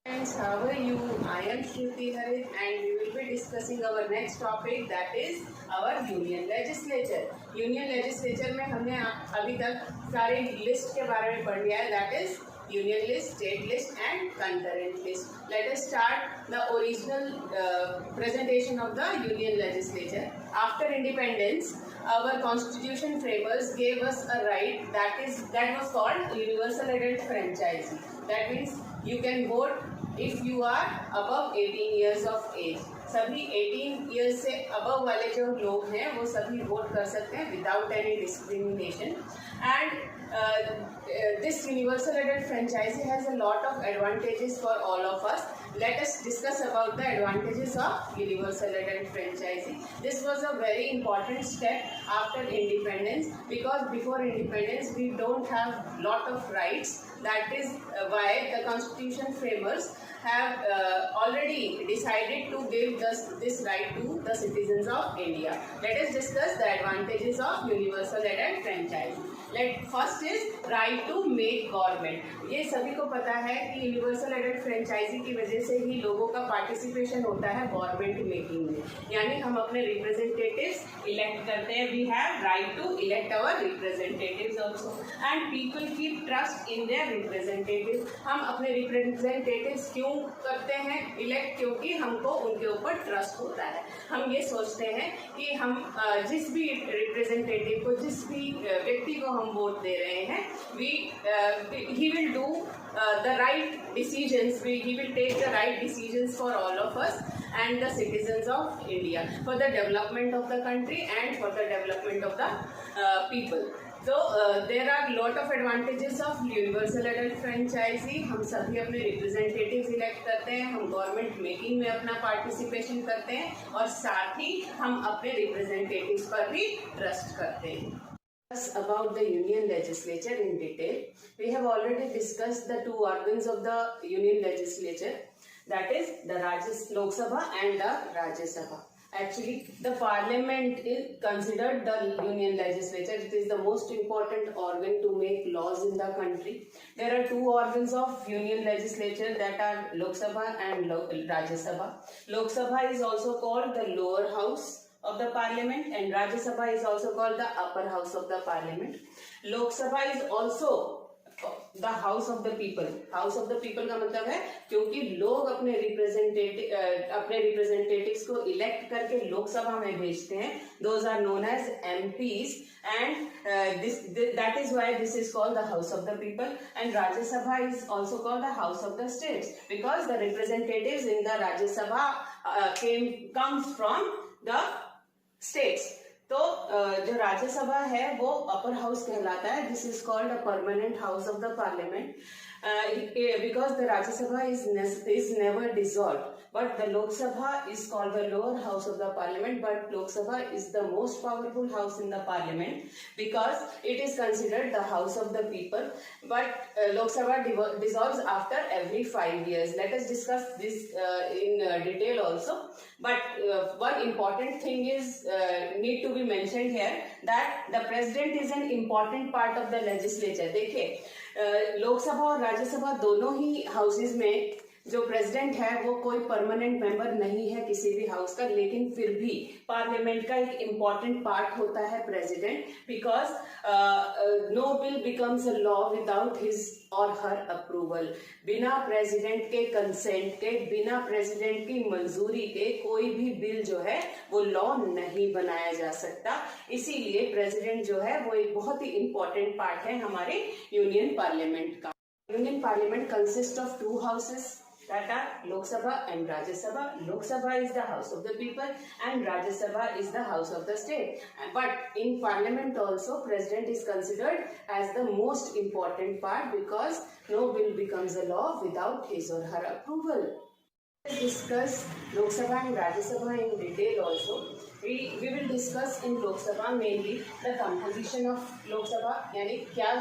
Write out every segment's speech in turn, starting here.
Friends, how are you? I am Shruti Harit and we will be discussing our next topic, that is our Union Legislature. Union Legislature में हमने अभी तक सारे list के बारे में पढ़ लिया है, that is Union list, state list and concurrent list. Let us start the original presentation of the Union Legislature. After independence, our constitution framers gave us a right that was called universal adult franchise. That means you can vote if you are above 18 years of age. सभी 18 years से above वाले जो लोग हैं वो सभी vote कर सकते हैं without any discrimination. And this universal adult franchise has a lot of advantages for all of us. Let us discuss about the advantages of universal adult franchise. This was a very important step after independence, because before independence we don't have lot of rights. That is why the constitution framers have already decided to give this right to the citizens of India. Let us discuss the advantages of universal adult franchise. First is right to make government. ये सभी को पता है कि universal adult franchise की वजह से ही लोगों का पार्टिसिपेशन होता है गवर्नमेंट मेकिंग में, यानी हम अपने रिप्रेजेंटेटिव्स इलेक्ट करते हैं. We have right to elect our representatives also and people keep trust in their representative. हम अपने रिप्रेजेंटेटिव्स क्यों करते हैं इलेक्ट? क्योंकि हमको उनके ऊपर ट्रस्ट होता है. हम ये सोचते हैं कि हम जिस भी रिप्रेजेंटेटिव को, जिस भी व्यक्ति को हम वोट दे रहे हैं, he will do the right decisions. He will take the right decisions for all of us and the citizens of India, for the development of the country and for the development of the people. So there are lot of advantages of universal adult franchise. हम सभी अपने representatives elect करते हैं, हम government making में अपना participation करते हैं और साथ ही हम अपने रिप्रेजेंटेटिव्स पर भी ट्रस्ट करते हैं. About the Union Legislature in detail. We have already discussed the two organs of the Union Legislature, that is the Lok Sabha and the Rajya Sabha. Actually, the Parliament is considered the Union Legislature. It is the most important organ to make laws in the country. There are two organs of Union Legislature, that are Lok Sabha and Rajya Sabha. Lok Sabha is also called the lower house of the parliament and Rajya Sabha is also called the upper house of the parliament. Lok Sabha is also the house of the people. House of the people का मतलब है क्योंकि लोग अपने representatives को elect करके लोकसभा में भेजते हैं. Those are known as MPs and that is why this is called the house of the people. And Rajya Sabha is also called the house of the states because the representatives in the Rajya Sabha comes from the states. तो जो राज्यसभा है वो upper house कहलाता है. This is called a permanent house of the parliament because the Rajya Sabha is never dissolved, but the Lok Sabha is called the lower house of the parliament. But Lok Sabha is the most powerful house in the parliament because it is considered the house of the people. But Lok Sabha dissolves after every 5 years. Let us discuss this in detail also. But one important thing is need to be mentioned here, that the president is an important part of the legislature. देखिए, लोकसभा और राज्यसभा दोनों ही houses में जो president है वो कोई permanent member नहीं है किसी भी हाउस का, लेकिन फिर भी पार्लियामेंट का एक इम्पॉर्टेंट पार्ट होता है president, because no bill becomes a law without his और हर अप्रूवल. बिना प्रेसिडेंट के कंसेंट के, बिना प्रेसिडेंट की मंजूरी के कोई भी बिल जो है वो लॉ नहीं बनाया जा सकता. इसीलिए प्रेसिडेंट जो है वो एक बहुत ही इम्पोर्टेंट पार्ट है हमारे यूनियन पार्लियामेंट का. Union parliament consist of to houses, that are Lok Sabha and Rajya Sabha. Lok Sabha is the house of the people and Rajya Sabha is the house of the state. But in parliament also, president is considered as the most important part because no bill becomes a law without his or her approval. Let's discuss Lok Sabha and Rajya Sabha in detail also. We will discuss in Lok Sabha mainly the composition of Lok Sabha, यानी क्या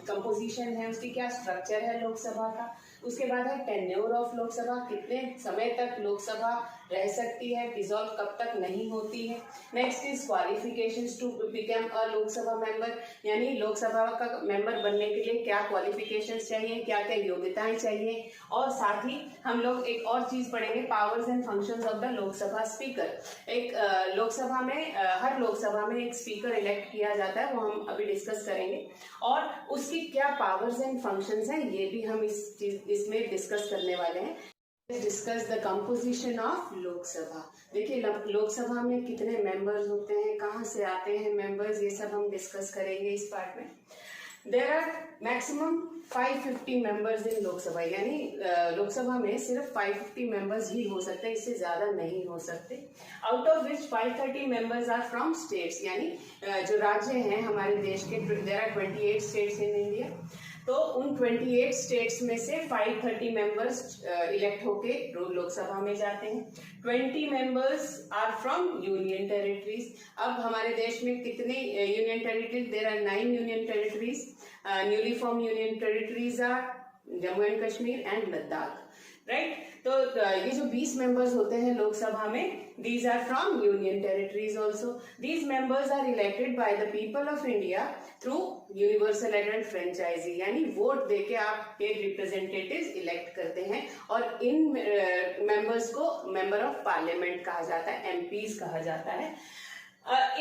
composition है उसकी, क्या structure है लोकसभा का. उसके बाद है टेन्योर ऑफ लोकसभा, कितने समय तक लोकसभा रह सकती है, डिसॉल्व कब तक नहीं होती है। Next is qualifications to become a Lok Sabha member, यानी लोकसभा का मेंबर बनने के लिए क्या क्वालिफिकेशंस चाहिए, क्या क्या योग्यताएं चाहिए। और साथ ही हम लोग एक और चीज पढ़ेंगे, powers and functions of the Lok Sabha speaker. एक लोकसभा में हर लोकसभा में एक स्पीकर इलेक्ट किया जाता है, वो हम अभी डिस्कस करेंगे, और उसकी क्या पावर्स एंड फंक्शंस हैं ये भी हम इसमें डिस्कस करने वाले हैं। Discuss the composition of Lok Sabha. देखिए लोकसभा में कितने मेंबर्स होते हैं, कहाँ से आते हैं मेंबर्स, ये सब हम डिस्कस करेंगे इस पार्ट में। There are maximum 550 members in Lok Sabha, यानी लोकसभा में सिर्फ 550 मेंबर्स ही हो सकते हैं, इससे ज्यादा नहीं हो सकते। Out of which 530 members are from states, यानी जो राज्य हैं हमारे देश के, there are 28 states in India, तो उन 28 स्टेट्स में से 530 मेंबर्स इलेक्ट होके लोकसभा में जाते हैं। 20 members are from union territories. अब हमारे देश में कितने union territories? There are 9 union territories. Newly form union territories are Jammu and Kashmir and Ladakh, right. तो ये जो 20 मेंबर्स होते हैं लोकसभा में, these are from union territories also. These members are elected by the people of India through universal and franchise, यानी vote देके आप एक रिप्रेजेंटेटिव्स इलेक्ट करते हैं, और इन मेंबर्स को मेंबर ऑफ पार्लियामेंट कहा जाता है, एमपीज कहा जाता है।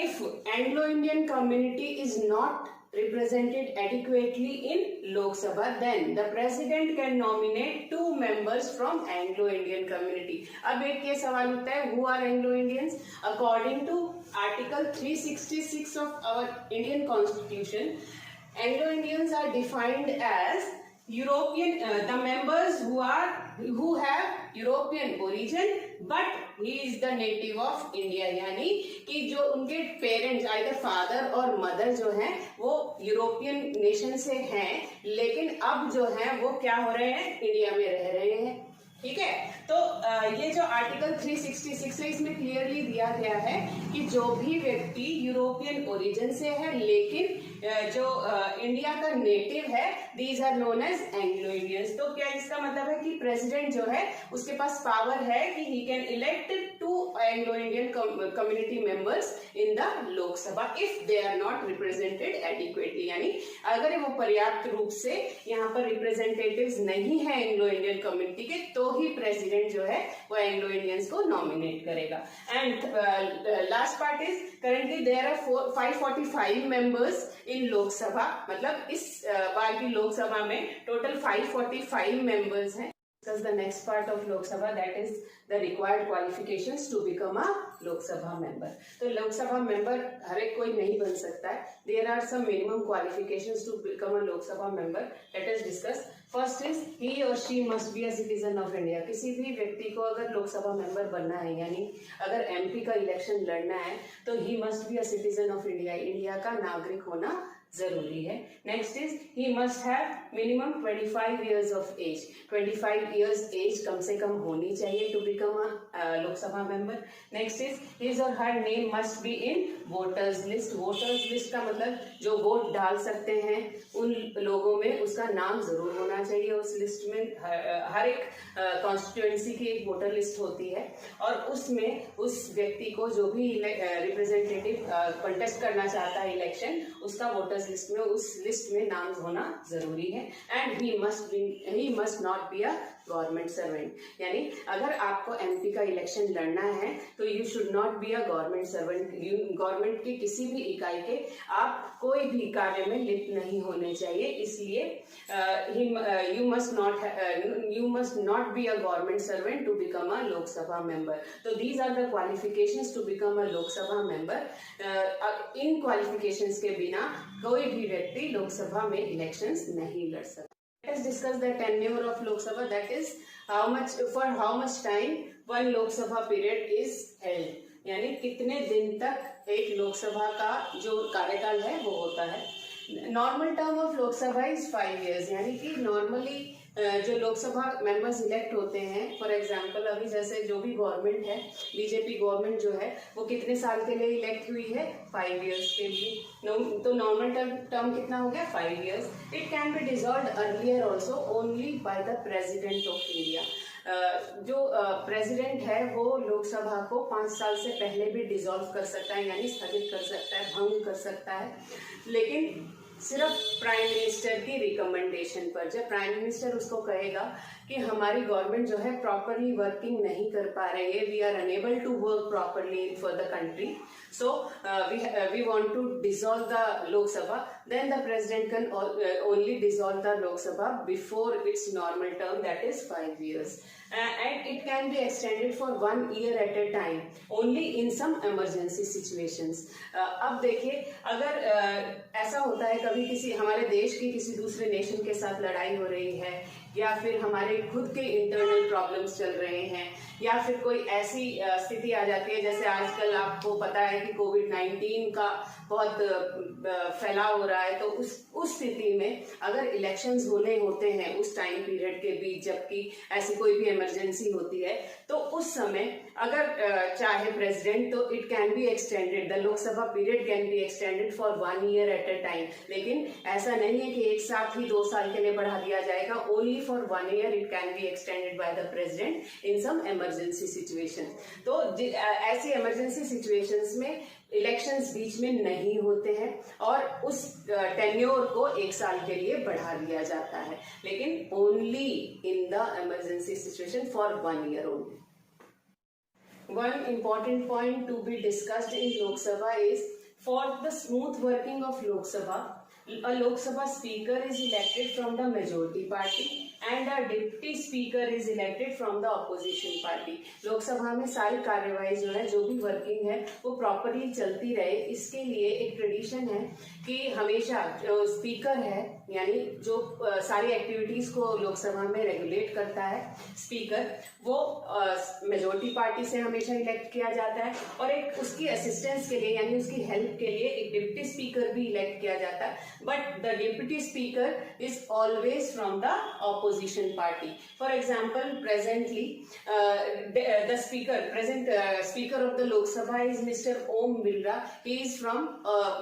If Anglo-Indian community is not represented adequately in Lok Sabha, then the president can nominate 2 members from Anglo-Indian community. अब एक ये सवाल उठता है, who are Anglo-Indians? According to Article 366 of our Indian Constitution, Anglo-Indians are defined as European, the members who have European origin but he is the native of India, यानी कि जो उनके पेरेंट्स आइदर फादर और mother जो हैं वो European nation से हैं, लेकिन अब जो हैं वो क्या हो रहे हैं, इंडिया में रह रहे हैं, ठीक है। तो ये जो आर्टिकल 366 है इसमें क्लियरली दिया गया है कि जो भी व्यक्ति यूरोपियन ओरिजिन से है लेकिन जो इंडिया का नेटिव है, these are known as Anglo Indians. तो क्या इसका मतलब है कि प्रेसिडेंट जो है उसके पास पावर है कि he can elect 2 Anglo Indian community members in the Lok Sabha if they are not represented adequately, यानी अगर वो पर्याप्त रूप से यहाँ पर रिप्रेजेंटेटिव्स नहीं है एंग्लो इंडियन कम्युनिटी के, तो ही प्रेसिडेंट जो है वो एंग्लो इंडियंस को नॉमिनेट करेगा। And last part is currently there are 545 members in Lok Sabha, मतलब इस बार की लोकसभा में टोटल 545 मेंबर्स हैं। Discuss the next part of Lok Sabha, that is the required qualifications to become a Lok Sabha member. तो लोक सभा मेंबर हर एक कोई नहीं बन सकता है। There are some minimum qualifications to become a Lok Sabha member. Let us discuss. First is he or she must be a citizen of India. किसी भी व्यक्ति को अगर लोकसभा मेंबर बनना है, यानी अगर एमपी का इलेक्शन लड़ना है, तो he must be a citizen of India. India का नागरिक होना जरूरी है। Next is he must have minimum 25 years of age. 25 years age कम से कम होनी चाहिए to become a Lok Sabha member. Next is his और her name must be in voters list. Voters list का मतलब जो वोट डाल सकते हैं उन लोगों में उसका नाम जरूर होना चाहिए। उस लिस्ट में हर एक कॉन्स्टिट्यूएंसी की एक वोटर लिस्ट होती है, और उसमें उस व्यक्ति को जो भी रिप्रेजेंटेटिव कंटेस्ट करना चाहता है इलेक्शन, उसका वोटर्स लिस्ट में, उस लिस्ट में नाम होना जरूरी है। And he must not be a government servant, यानी अगर आपको एमपी का इलेक्शन लड़ना है तो you should not be a government servant. Government की किसी भी इकाई के आप कोई भी कार्य में लिप्त नहीं होने चाहिए, इसलिए you must not be a government servant to become a Lok Sabha member. तो these are the qualifications to become a Lok Sabha member. इन क्वालिफिकेशंस के बिना कोई भी व्यक्ति लोकसभा में इलेक्शंस नहीं लड़ सकता। Let us discuss the tenure of Lok Sabha, that is for how much time one Lok Sabha period is held, यानी कितने दिन तक एक लोकसभा का जो कार्यकाल है वो होता है। Normal term of Lok Sabha is 5 years, यानी कि नॉर्मली जो लोकसभा मेंबर्स इलेक्ट होते हैं, फॉर एग्जांपल अभी जैसे जो भी गवर्नमेंट है, बीजेपी गवर्नमेंट जो है वो कितने साल के लिए इलेक्ट हुई है, 5 years के लिए। तो नॉर्मल टर्म कितना हो गया, 5 years। It can B dissolved earlier also only by the president of India. जो प्रेसिडेंट है वो लोकसभा को 5 साल से पहले भी डिसॉल्व कर सकता है, यानी स्थगित कर सकता है, भंग कर सकता है, लेकिन सिर्फ प्राइम मिनिस्टर की रिकमेंडेशन पर। जब प्राइम मिनिस्टर उसको कहेगा कि हमारी गवर्नमेंट जो है प्रॉपरली वर्किंग नहीं कर पा रही है, we are unable to work properly for the country, so we want to dissolve the Lok Sabha, then the president can only dissolve the Lok Sabha before its normal term, that is 5 years, and it can be extended for 1 year at a time only in some emergency situations. अब देखिए, अगर ऐसा होता है कभी किसी हमारे देश की किसी दूसरे नेशन के साथ लड़ाई हो रही है, या फिर हमारे खुद के इंटरनल प्रॉब्लम्स चल रहे हैं, या फिर कोई ऐसी स्थिति आ जाती है जैसे आजकल आपको पता है कि कोविड-19 का बहुत फैलाव हो रहा है, तो उस स्थिति में अगर इलेक्शंस होने होते हैं उस टाइम पीरियड के बीच, जबकि ऐसी कोई भी इमरजेंसी होती है, तो उस समय अगर चाहे प्रेसिडेंट, तो it can be extended, the Lok Sabha period can be extended for 1 year at a time. लेकिन ऐसा नहीं है कि एक साथ ही 2 साल के लिए बढ़ा दिया जाएगा, only for 1 year it can be extended by the president in some emergency situation. तो ऐसी इमरजेंसी सिचुएशंस में इलेक्शंस बीच में नहीं होते हैं और उस टेन्योर को 1 साल के लिए बढ़ा दिया जाता है, लेकिन only in the emergency situation for 1 year only. One important point to be discussed in Lok Sabha is, for the smooth working of Lok Sabha, a Lok Sabha speaker is elected from the majority party and a deputy speaker is elected from the opposition party. Lok Sabha में सारी कार्यवाही जो है, जो भी working है, वो properly चलती रहे, इसके लिए एक ट्रेडिशन है कि हमेशा जो स्पीकर है, यानी जो सारी एक्टिविटीज को लोकसभा में रेगुलेट करता है स्पीकर, वो मेजोरिटी पार्टी से हमेशा इलेक्ट किया जाता है, और एक उसकी असिस्टेंस के लिए यानी उसकी हेल्प के लिए एक डिप्टी स्पीकर भी इलेक्ट किया जाता है, but the deputy speaker is always from the opposition party. For example, presently the speaker of the Lok Sabha is Mr. Om Birla. He is from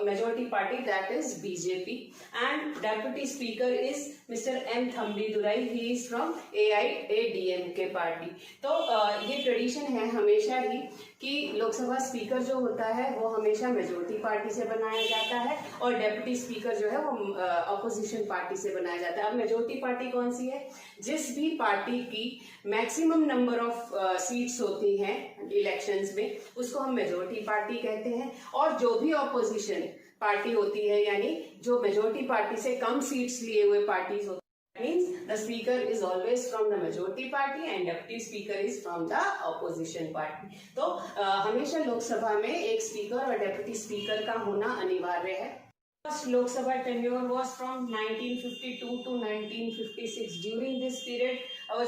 majority party, that is BJP, and deputy speaker is Mr. M. Thambidurai. He is from AIADMK party. तो ये tradition है हमेशा ही कि Lok Sabha speaker जो होता है वो हमेशा मेजोरिटी पार्टी से बनाया जाता है, और डेप्यूटी स्पीकर जो है वो अपोजिशन पार्टी से बनाया जाता है। अब मेजोरिटी पार्टी कौन सी है? जिस भी पार्टी की मैक्सिमम नंबर ऑफ सीट्स होती हैं इलेक्शंस में, उसको हम मेजोरिटी पार्टी कहते हैं, और जो भी अपोजिशन पार्टी होती है, यानी जो मेजोरिटी पार्टी से कम सीट्स लिए हुए पार्टीज होती है, means the speaker is always from the majority party and deputy speaker is from the opposition party. तो हमेशा लोकसभा में एक स्पीकर और डेप्यूटी स्पीकर का होना अनिवार्य है। First Lok Sabha tenure was from 1952 to 1956. During this period, our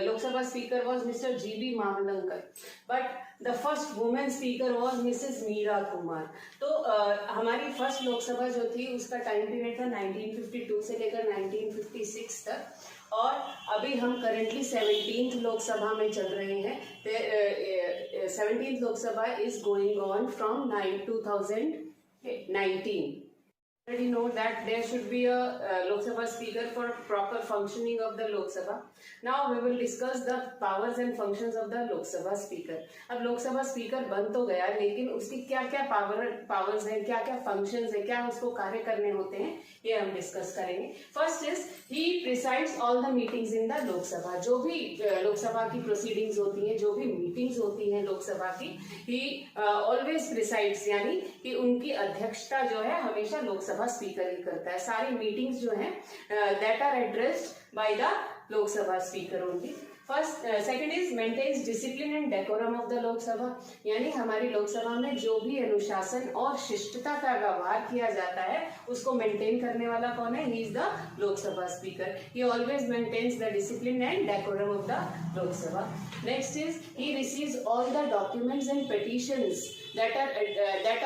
Lok Sabha speaker was Mr. G.B. Mavalankar, but the first woman speaker was Mrs. Meera Kumar. तो हमारी फर्स्ट लोकसभा जो थी उसका टाइम पीरियड था 1952 से लेकर 1956 तक, और अभी हम करेंटली 17th लोकसभा में चल रहे हैं। 17th Lok Sabha is going on from 2019. Already know that there should be a Lok Sabha speaker for proper functioning of the Lok Sabha. Now we will discuss the powers and functions of the Lok Sabha speaker. अब लोक सभा speaker बन तो गया, लेकिन उसकी क्या क्या पावर्स हैं, क्या क्या फंक्शंस हैं, क्या उसको कार्य करने होते हैं, ये हम डिस्कस करेंगे। First is he presides all the meetings in the Lok Sabha. जो भी लोकसभा की प्रोसीडिंग्स होती हैं, जो भी मीटिंग्स होती हैं लोकसभा की, ही ऑलवेज प्रिसाइड्स, यानी कि उनकी अध्यक्षता जो है हमेशा लोकसभा स्पीकर ही करता है। सारी मीटिंग्स जो हैं that are addressed by the Lok Sabha speaker only. Second is maintains discipline and decorum of the Lok Sabha, यानी हमारी लोकसभा में जो भी अनुशासन और शिष्टता का व्यवहार किया जाता है उसको मेंटेन करने वाला कौन है? He is the Lok Sabha speaker. He always maintains the discipline and decorum of the Lok Sabha. Next is he receives all the documents and petitions that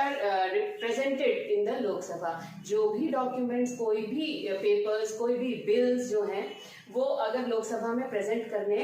are represented in the Lok Sabha. जो भी डॉक्यूमेंट्स, कोई भी papers, कोई भी bills जो हैं वो अगर लोकसभा में प्रेजेंट करने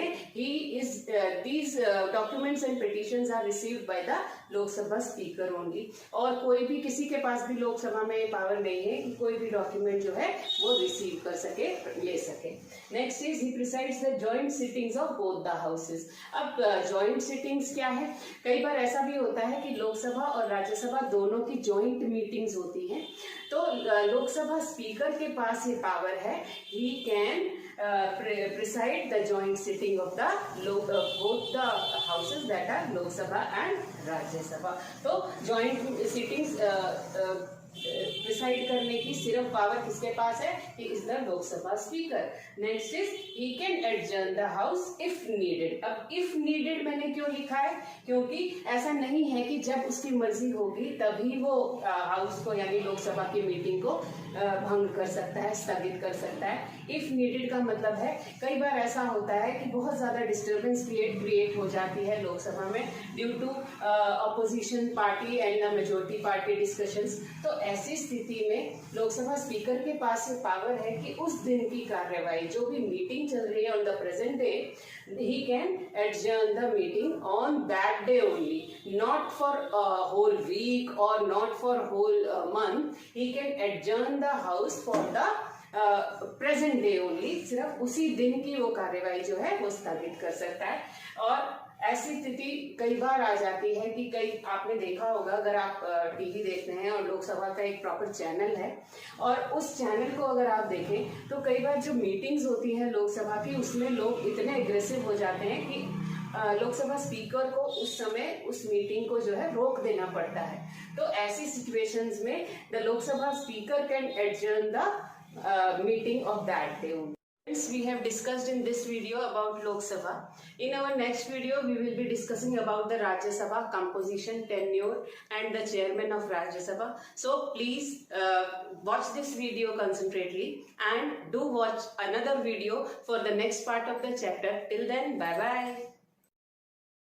these documents and petitions are received by the Lok Sabha speaker only. और कोई भी, किसी के पास भी लोकसभा में पावर नहीं है कि कोई भी डॉक्यूमेंट जो है वो रिसीव कर सके, ले सके. Next is he presides the joint sittings of both the houses. अब जॉइंट सिटिंग्स क्या है? कई बार ऐसा भी होता है कि लोकसभा और राज्यसभा दोनों की जॉइंट मीटिंग्स होती हैं. तो लोकसभा स्पीकर के पास ये पावर है, he can preside the joint sitting of the both the houses, that are Lok Sabha and Rajya Sabha. तो joint sittings प्रिसाइड करने की सिर्फ पावर किसके पास है? He is the Lok Sabha speaker. Next is he can adjourn the house if needed. अब if needed मैंने क्यों लिखा है? क्योंकि ऐसा नहीं है कि जब उसकी मर्जी होगी तभी वो हाउस को यानी लोकसभा की मीटिंग को भंग कर सकता है, स्थगित कर सकता है. इफ नीडेड का मतलब है कई बार ऐसा होता है कि बहुत ज्यादा डिस्टर्बेंस क्रिएट हो जाती है लोकसभा में due to opposition party and the majority party discussions. तो ऐसी स्थिति में लोकसभा स्पीकर के पास ये पावर है कि उस दिन की कार्यवाही, जो भी मीटिंग चल रही है on the present day, he can adjourn the meeting on that day only, not for a whole week or not for whole month. He can adjourn the house for the present day only. सिर्फ उसी दिन की वो कार्यवाही जो है वो स्थगित कर सकता है. और ऐसी स्थिति कई बार आ जाती है कि कई, आपने देखा होगा अगर आप टीवी देखते हैं और लोकसभा का एक प्रॉपर चैनल है और उस चैनल को अगर आप देखें तो कई बार जो मीटिंग्स होती हैं लोकसभा की उसमें लोग इतने एग्रेसिव हो जाते हैं कि लोकसभा स्पीकर को उस समय उस मीटिंग को जो है रोक देना पड़ता है. तो ऐसी सिचुएशंस में the Lok Sabha speaker can adjourn the meeting of that day. Friends, we have discussed in this video about Lok Sabha. In our next video, we will be discussing about the Rajya Sabha composition, tenure, and the chairman of Rajya Sabha. So please watch this video concentrately and do watch another video for the next part of the chapter. Till then, bye bye.